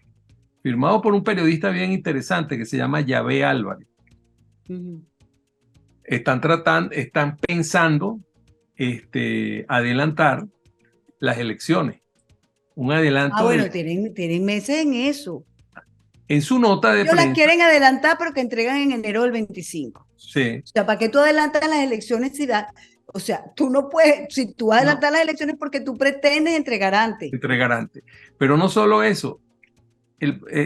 firmado por un periodista bien interesante que se llama Yahvé Álvarez. Están pensando adelantar las elecciones. Un adelanto bueno, tienen meses en eso. en su nota de Ellos las prensa. quieren adelantar, pero que entregan en enero del 25. Sí. O sea, ¿para qué tú adelantas las elecciones o sea, tú no puedes, si tú adelantas las elecciones porque tú pretendes entregar antes. Entregar antes. Pero no solo eso,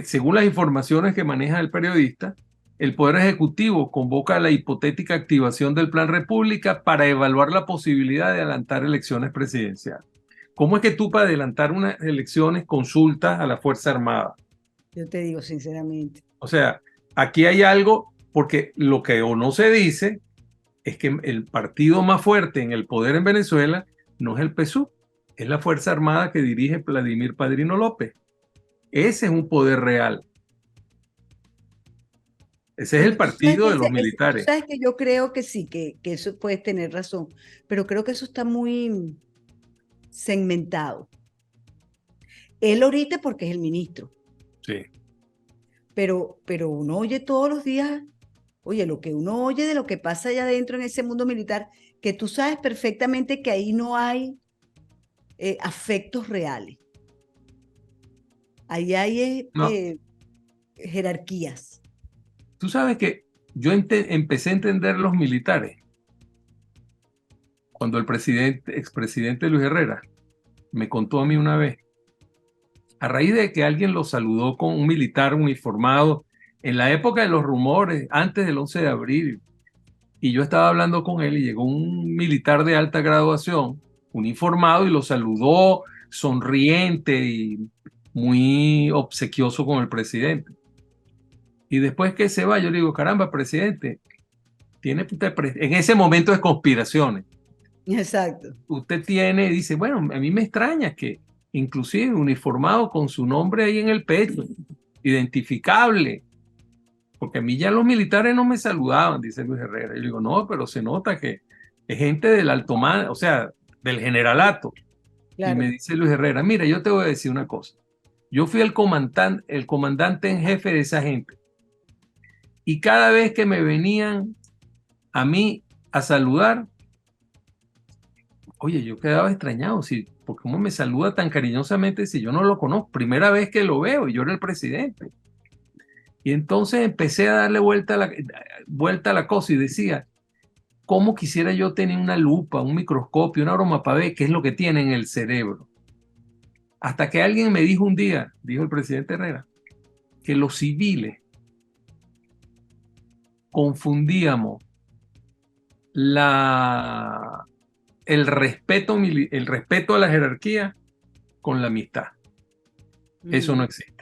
según las informaciones que maneja el periodista, el Poder Ejecutivo convoca la hipotética activación del Plan República para evaluar la posibilidad de adelantar elecciones presidenciales. ¿Cómo es que tú para adelantar unas elecciones consultas a la Fuerza Armada? Yo te digo sinceramente. O sea, aquí hay algo, porque lo que o no se dice es que el partido más fuerte en el poder en Venezuela no es el PSUV, es la Fuerza Armada que dirige Vladimir Padrino López. Ese es un poder real. Ese es el partido de los militares. Tú sabes que yo creo que sí, que eso puedes tener razón, pero creo que eso está muy segmentado. Él ahorita porque es el ministro. Sí. Pero uno oye todos los días, oye, lo que uno oye de lo que pasa allá adentro en ese mundo militar, que tú sabes perfectamente que ahí no hay afectos reales. Ahí hay No. jerarquías. Tú sabes que yo empecé a entender los militares cuando el expresidente Luis Herrera me contó a mí una vez, a raíz de que alguien lo saludó con un militar uniformado en la época de los rumores, antes del 11 de abril, y yo estaba hablando con él y llegó un militar de alta graduación, uniformado, y lo saludó sonriente y muy obsequioso con el presidente. Y después que se va, yo le digo, caramba, presidente, tiene usted en ese momento de conspiraciones. Exacto. Usted dice, bueno, a mí me extraña que inclusive uniformado con su nombre ahí en el pecho, identificable, porque a mí ya los militares no me saludaban, dice Luis Herrera. Y yo digo, no, pero se nota que es gente del alto mando, o sea, del generalato. Claro. Y me dice Luis Herrera, mira, yo te voy a decir una cosa. Yo fui el comandante en jefe de esa gente. Y cada vez que me venían a mí a saludar, oye, yo quedaba extrañado, ¿por cómo me saluda tan cariñosamente si yo no lo conozco? Primera vez que lo veo y yo era el presidente. Y entonces empecé a darle vuelta a la cosa y decía, ¿cómo quisiera yo tener una lupa, un microscopio, una broma para ver qué es lo que tiene en el cerebro? Hasta que alguien me dijo un día, dijo el presidente Herrera, que los civiles confundíamos el respeto a la jerarquía con la amistad. Eso no existe.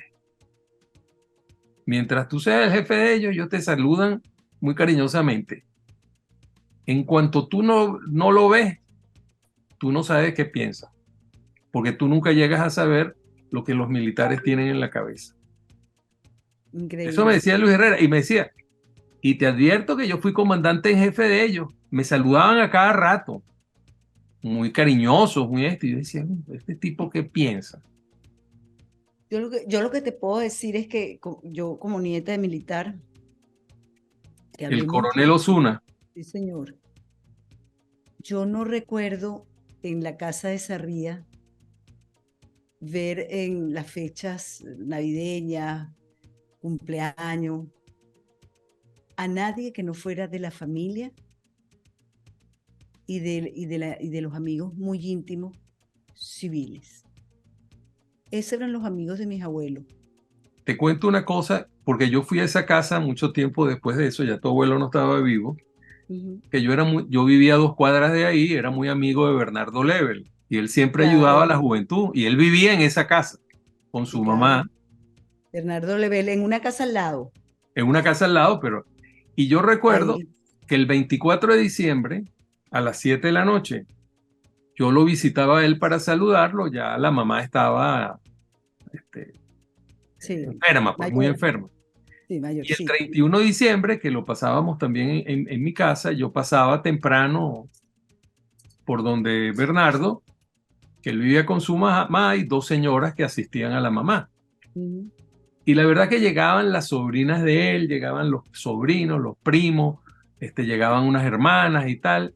Mientras tú seas el jefe de ellos te saludan muy cariñosamente. En cuanto tú no lo ves, tú no sabes qué piensa, porque tú nunca llegas a saber lo que los militares tienen en la cabeza. Increíble. Eso me decía Luis Herrera, y me decía, y te advierto que yo fui comandante en jefe de ellos, me saludaban a cada rato, muy cariñosos, y yo decía, ¿este tipo qué piensa? Yo lo que te puedo decir es que yo como nieta de militar, que hablé El mucho, coronel Osuna. sí señor, yo no recuerdo en la casa de Sarría ver en las fechas navideñas, cumpleaños, a nadie que no fuera de la familia y de los amigos muy íntimos civiles. Esos eran los amigos de mis abuelos. Te cuento una cosa, porque yo fui a esa casa mucho tiempo después de eso, ya tu abuelo no estaba vivo, Ujú. que yo vivía a 2 cuadras de ahí, era muy amigo de Bernardo Level, y él siempre ayudaba a Claro, la juventud, y él vivía en esa casa con sí, su claro. mamá, Bernardo Lebel en una casa al lado. en una casa al lado, pero... Y yo recuerdo Ahí. que el 24 de diciembre, a las 7 de la noche, yo lo visitaba a él para saludarlo, ya la mamá estaba este, Sí, enferma, pues muy mayor, enferma. sí, Y el mayorcito. 31 de diciembre, que lo pasábamos también en mi casa, yo pasaba temprano por donde Bernardo, que él vivía con su mamá y 2 señoras que asistían a la mamá. Ujú. Y la verdad que llegaban las sobrinas de él, llegaban los sobrinos, los primos, llegaban unas hermanas y tal.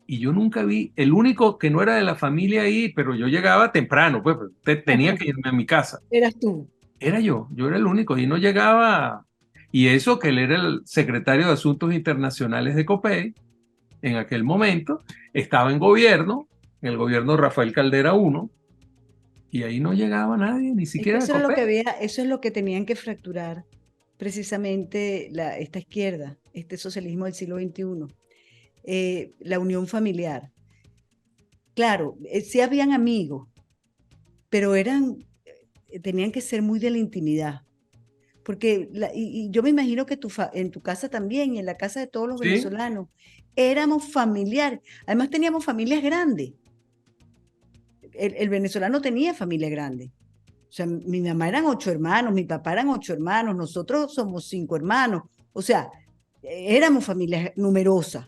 Y yo nunca vi, el único que no era de la familia ahí, pero yo llegaba temprano, pues tenía que irme a mi casa. Eras tú. Era yo era el único y no llegaba. Y eso que él era el secretario de Asuntos Internacionales de COPEI en aquel momento, estaba en el gobierno de Rafael Caldera I, y ahí no llegaba nadie, ni Es que siquiera de eso es lo que COPEI. había, eso es lo que tenían que fracturar precisamente esta izquierda, este socialismo del siglo XXI, la unión familiar. Claro, sí habían amigos, pero tenían que ser muy de la intimidad. Porque y yo me imagino que en tu casa también y en la casa de todos los Sí, venezolanos éramos familiares. Además teníamos familias grandes. El venezolano tenía familia grande. O sea, mi mamá eran 8 hermanos, mi papá eran 8 hermanos, nosotros somos 5 hermanos. O sea, éramos familias numerosas.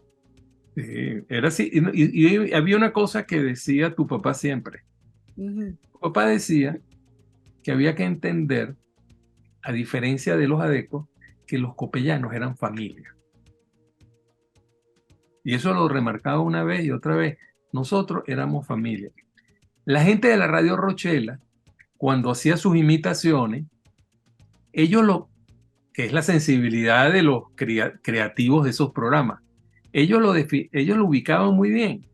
sí, era así. Y había una cosa que decía tu papá siempre. Ujú. Tu papá decía que había que entender, a diferencia de los adecos, que los copellanos eran familia. Y eso lo remarcaba una vez y otra vez. Nosotros éramos familia. La gente de la Radio Rochela, cuando hacía sus imitaciones, ellos que es la sensibilidad de los creativos de esos programas, ellos lo ubicaban muy bien,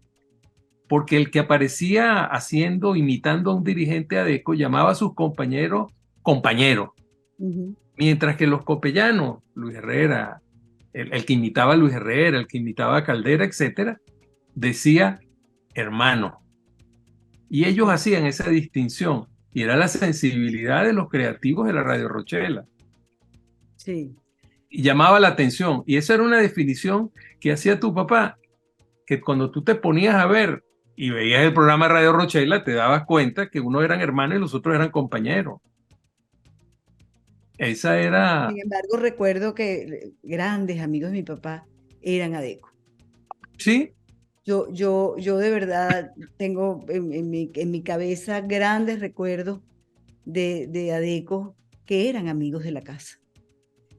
porque el que aparecía imitando a un dirigente adeco, llamaba a sus compañeros compañeros, Ujú. mientras que los copellanos, Luis Herrera, el que imitaba a Luis Herrera, el que imitaba a Caldera, etcétera, decía hermano. Y ellos Sí, hacían esa distinción, y era la sensibilidad de los creativos de la Radio Rochela, sí. y llamaba la atención. Y esa era una definición que hacía tu papá, que cuando tú te ponías a ver y veías el programa de Radio Rochela, te dabas cuenta que unos eran hermanos y los otros eran compañeros. Esa era, Sin embargo, recuerdo que grandes amigos de mi papá eran adecos. sí, Yo de verdad tengo en mi cabeza grandes recuerdos de adecos que eran amigos de la casa.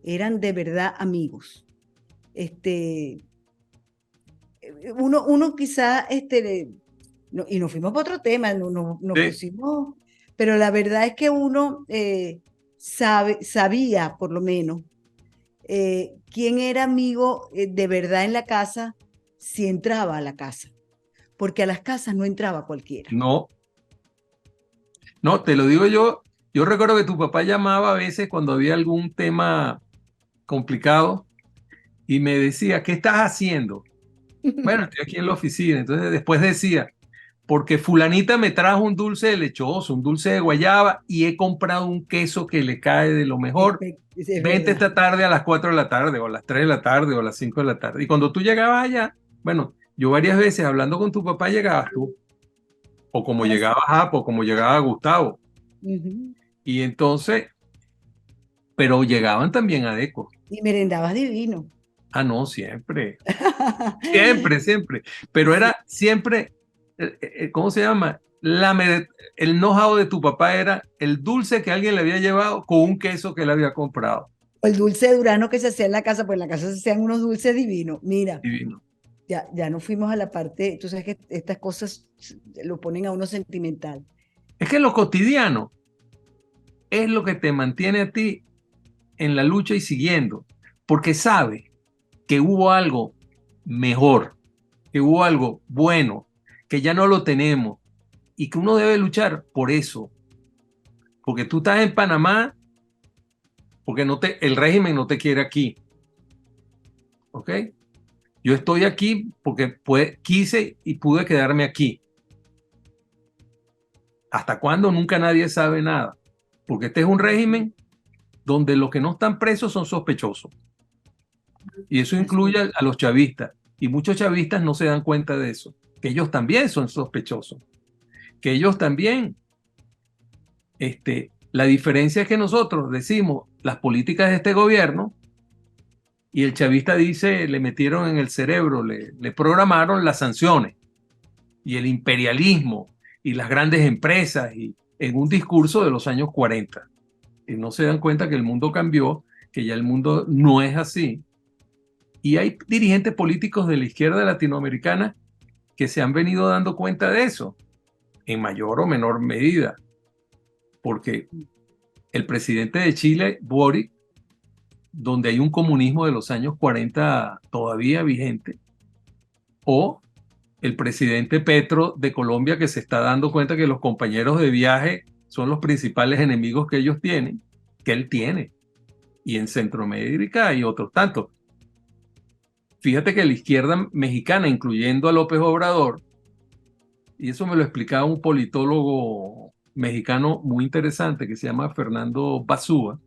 Eran de verdad amigos. Este, uno quizá, y nos fuimos para otro tema, nos sí, pusimos, pero la verdad es que uno sabía por lo menos quién era amigo de verdad en la casa si entraba a la casa, porque a las casas no entraba cualquiera. no, no, te lo digo yo. Yo recuerdo que tu papá llamaba a veces cuando había algún tema complicado y me decía, ¿qué estás haciendo? Bueno, estoy aquí en la oficina. Entonces después decía, porque fulanita me trajo un dulce de lechoso, un dulce de guayaba y he comprado un queso que le cae de lo mejor. Es Vente verdad. esta tarde a las 4 de la tarde o a las 3 de la tarde o a las 5 de la tarde. Y cuando tú llegabas allá, bueno, yo varias veces hablando con tu papá llegabas tú, o como Así. llegaba Japo, o como llegaba Gustavo. Ujú. Y entonces, pero llegaban también a Deco. Y merendabas divino. Ah, no, siempre, siempre, siempre. Pero Sí, era siempre. ¿cómo se llama? El know-how de tu papá era el dulce que alguien le había llevado con un queso que él había comprado. O el dulce de Durano que se hacía en la casa, pues en la casa se hacían unos dulces divinos. Mira, Divino. ya nos fuimos a la parte, tú sabes que estas cosas lo ponen a uno sentimental. Es que lo cotidiano es lo que te mantiene a ti en la lucha y siguiendo, porque sabe que hubo algo mejor, que hubo algo bueno, que ya no lo tenemos y que uno debe luchar por eso. Porque tú estás en Panamá, porque el régimen no te quiere aquí. ¿Ok? Yo estoy aquí porque quise y pude quedarme aquí. ¿Hasta cuándo? Nunca nadie sabe nada. Porque este es un régimen donde los que no están presos son sospechosos. Y eso incluye a los chavistas. Y muchos chavistas no se dan cuenta de eso. Que ellos también son sospechosos. Que ellos también, la diferencia es que nosotros decimos las políticas de este gobierno y el chavista dice, le metieron en el cerebro, le programaron las sanciones y el imperialismo y las grandes empresas y en un discurso de los años 40. Y no se dan cuenta que el mundo cambió, que ya el mundo no es así. Y hay dirigentes políticos de la izquierda latinoamericana que se han venido dando cuenta de eso, en mayor o menor medida. Porque el presidente de Chile, Boric, donde hay un comunismo de los años 40 todavía vigente, o el presidente Petro de Colombia, que se está dando cuenta que los compañeros de viaje son los principales enemigos que ellos tienen, que él tiene, y en Centroamérica hay otros tantos. Fíjate que la izquierda mexicana, incluyendo a López Obrador, y eso me lo explicaba un politólogo mexicano muy interesante que se llama Fernando Basúa.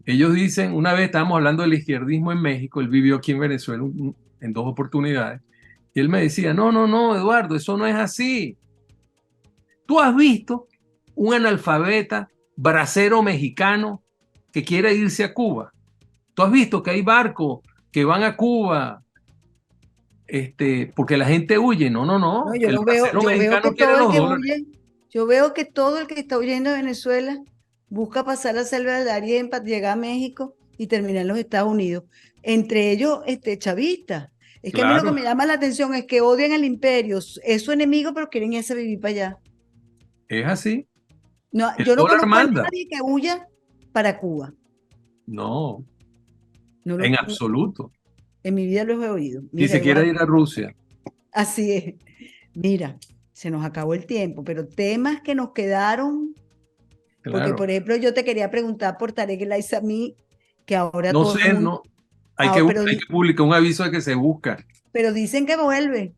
Ellos dicen, una vez estábamos hablando del izquierdismo en México, él vivió aquí en Venezuela en 2 oportunidades, y él me decía, no, Eduardo, eso no es así. ¿Tú has visto un analfabeta bracero mexicano que quiere irse a Cuba? ¿Tú has visto que hay barcos que van a Cuba porque la gente huye? No. No, yo El lo veo, bracero yo veo mexicano que quiere todo el los que dólares. huye, yo veo que todo el que está huyendo de Venezuela busca pasar la selva del Darién para llegar a México y terminar en los Estados Unidos. Entre ellos, chavistas. Es que a mí lo que Claro, me llama la atención es que odian al imperio, es su enemigo, pero quieren irse a vivir para allá. es así. No, El yo no dólar conozco a manda. nadie que huya para Cuba. No, No en lo, absoluto. en mi vida lo he oído. Ni Mira, se quiere Eduardo, ir a Rusia. así es. Mira, se nos acabó el tiempo, pero temas que nos quedaron, porque Claro. por ejemplo yo te quería preguntar por Tarek El Aissami, que ahora No todo el sé, mundo, no. Hay que publicar un aviso de que se busca. pero dicen que vuelve.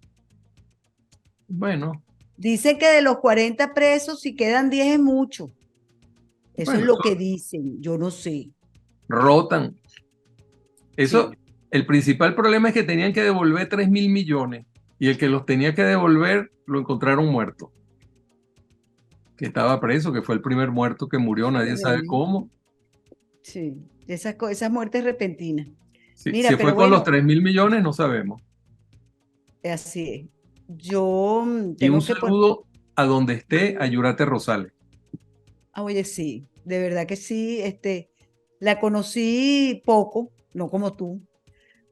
Bueno, Dicen que de los 40 presos, si quedan 10 es mucho. Eso es bueno, lo que dicen, yo no sé. rotan. Eso, Sí. el principal problema es que tenían que devolver 3.000 millones y el que los tenía que devolver lo encontraron muerto. Que estaba preso, que fue el primer muerto que murió, nadie sabe cómo. Sí, esas muertes repentinas. Si Mira, fue pero con los bueno, 3.000 millones, no sabemos. así es. Yo Y un tengo que poner, saludo a donde esté a Yurate Rosales. oye, sí, de verdad que sí, la conocí poco, no como tú,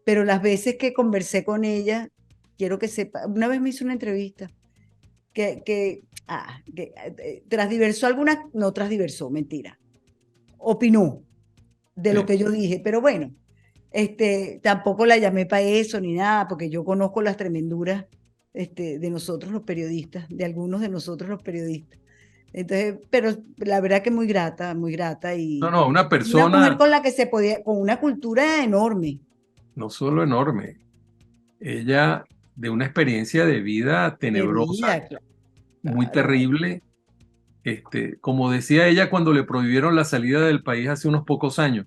pero las veces que conversé con ella, quiero que sepa, una vez me hizo una entrevista que transversó algunas, no transversó, mentira, opinó de lo Sí. que yo dije, pero bueno, tampoco la llamé para eso ni nada, porque yo conozco las tremenduras de nosotros los periodistas, de algunos de nosotros los periodistas. Entonces, pero la verdad que muy grata No, y una una mujer persona con la que se podía, con una cultura enorme. no solo enorme, ella de una experiencia de vida De tenebrosa, vida, muy claro. terrible. Como decía ella cuando le prohibieron la salida del país hace unos pocos años,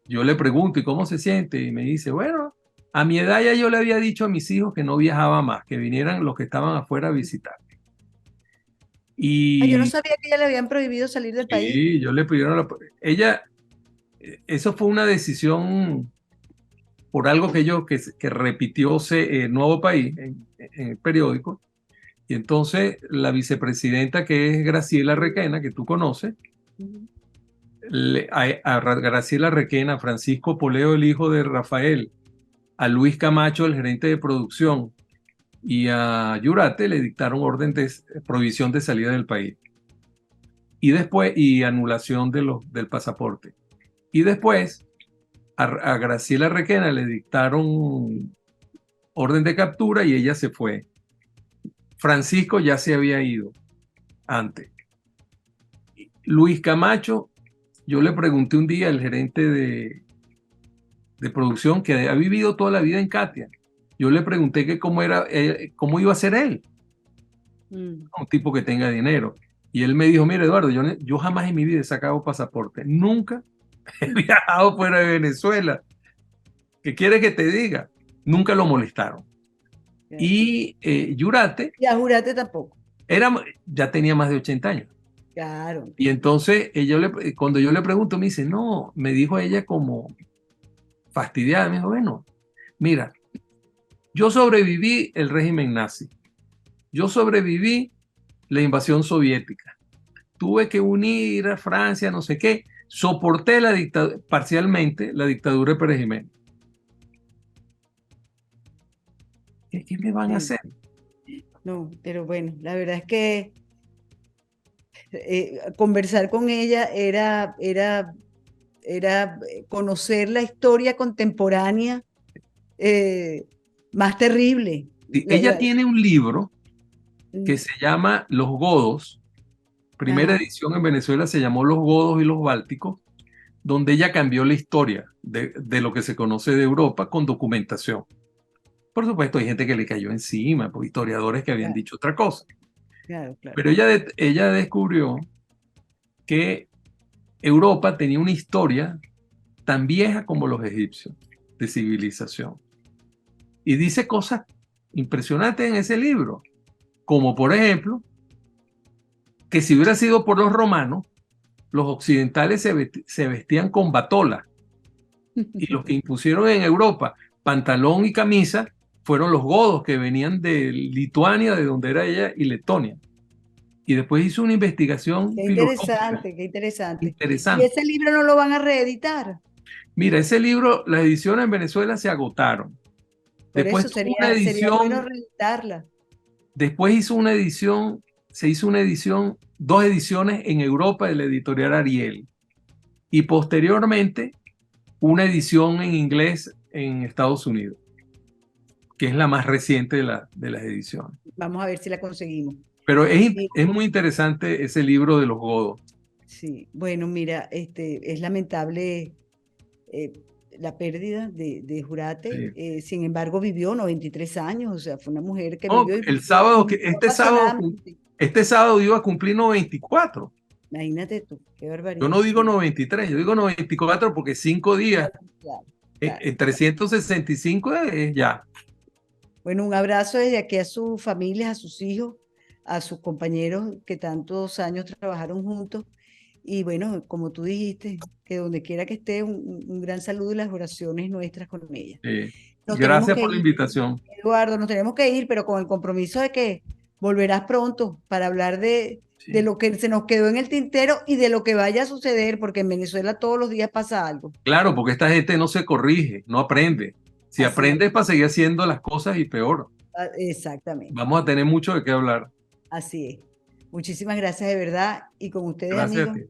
yo le pregunto, ¿y cómo se siente? Y me dice, bueno, a mi edad ya yo le había dicho a mis hijos que no viajaba más, que vinieran los que estaban afuera a visitar. Yo no Y sabía que ella le habían prohibido salir del país. sí, yo le pidieron ella, eso fue una decisión por algo que repitió Nuevo País en el periódico. Y entonces la vicepresidenta, que es Graciela Requena, que tú conoces, a Graciela Requena, a Francisco Poleo, el hijo de Rafael, a Luis Camacho, el gerente de producción, y a Yurate le dictaron orden de prohibición de salida del país. Y después, y anulación del pasaporte. Y después, a Graciela Requena le dictaron orden de captura y ella se fue. Francisco ya se había ido antes. Luis Camacho, yo le pregunté un día al gerente de producción que ha vivido toda la vida en Katia. Yo le pregunté que cómo iba a ser él. Un tipo que tenga dinero. Y él me dijo, mira Eduardo, yo jamás en mi vida he sacado pasaporte. Nunca he viajado fuera de Venezuela. ¿Qué quiere que te diga? Nunca lo molestaron. Y Yurate. Y a Jurate tampoco. Ya tenía más de 80 años. Claro. Y entonces cuando yo le pregunto, me dice, no, me dijo ella como fastidiada, me dijo, bueno, mira, yo sobreviví el régimen nazi, yo sobreviví la invasión soviética, tuve que unir a Francia, no sé qué, soporté parcialmente la dictadura de Pérez Jiménez. ¿Qué me van a hacer? No, pero bueno, la verdad es que conversar con ella era conocer la historia contemporánea más terrible. Ella tiene un libro que se llama Los Godos. Primera edición en Venezuela se llamó Los Godos y los Bálticos, donde ella cambió la historia de lo que se conoce de Europa con documentación. Por supuesto, hay gente que le cayó encima, por historiadores que habían dicho otra cosa. Claro. Pero ella descubrió que Europa tenía una historia tan vieja como los egipcios de civilización. Y dice cosas impresionantes en ese libro, como por ejemplo, que si hubiera sido por los romanos, los occidentales se vestían con batola. Y los que impusieron en Europa pantalón y camisa fueron los godos que venían de Lituania, de donde era ella, y Letonia. Y después hizo una investigación filológica. Qué interesante. Interesante. ¿Y ese libro no lo van a reeditar? Mira, ese libro, las ediciones en Venezuela se agotaron. Por Después eso sería bueno reeditarla. Después se hizo una edición, 2 ediciones en Europa de la editorial Ariel. Y posteriormente, una edición en inglés en Estados Unidos, que es la más reciente de las ediciones. Vamos a ver si la conseguimos. Pero es muy interesante ese libro de los godos. Sí, bueno, mira, es lamentable la pérdida de Jurate. Sí. Sin embargo, vivió 93 años, o sea, fue una mujer que No, vivió. este sábado iba a cumplir 94. Imagínate tú, qué barbaridad. Yo no digo 93, yo digo 94 porque 5 días. Claro. En 365 es ya. Bueno, un abrazo desde aquí a sus familias, a sus hijos, a sus compañeros que tantos años trabajaron juntos. Y bueno, como tú dijiste, que donde quiera que esté, un gran saludo y las oraciones nuestras con ella. Gracias por la invitación. Eduardo, nos tenemos que ir, pero con el compromiso de que volverás pronto para hablar de lo que se nos quedó en el tintero y de lo que vaya a suceder, porque en Venezuela todos los días pasa algo. Claro, porque esta gente no se corrige, no aprende. Si aprende es para seguir haciendo las cosas y peor. Exactamente. Vamos a tener mucho de qué hablar. Así es. Muchísimas gracias de verdad. Y con ustedes, gracias, amigos,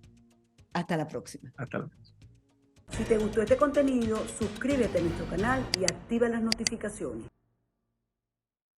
hasta la próxima. Hasta la próxima. Si te gustó este contenido, suscríbete a nuestro canal y activa las notificaciones.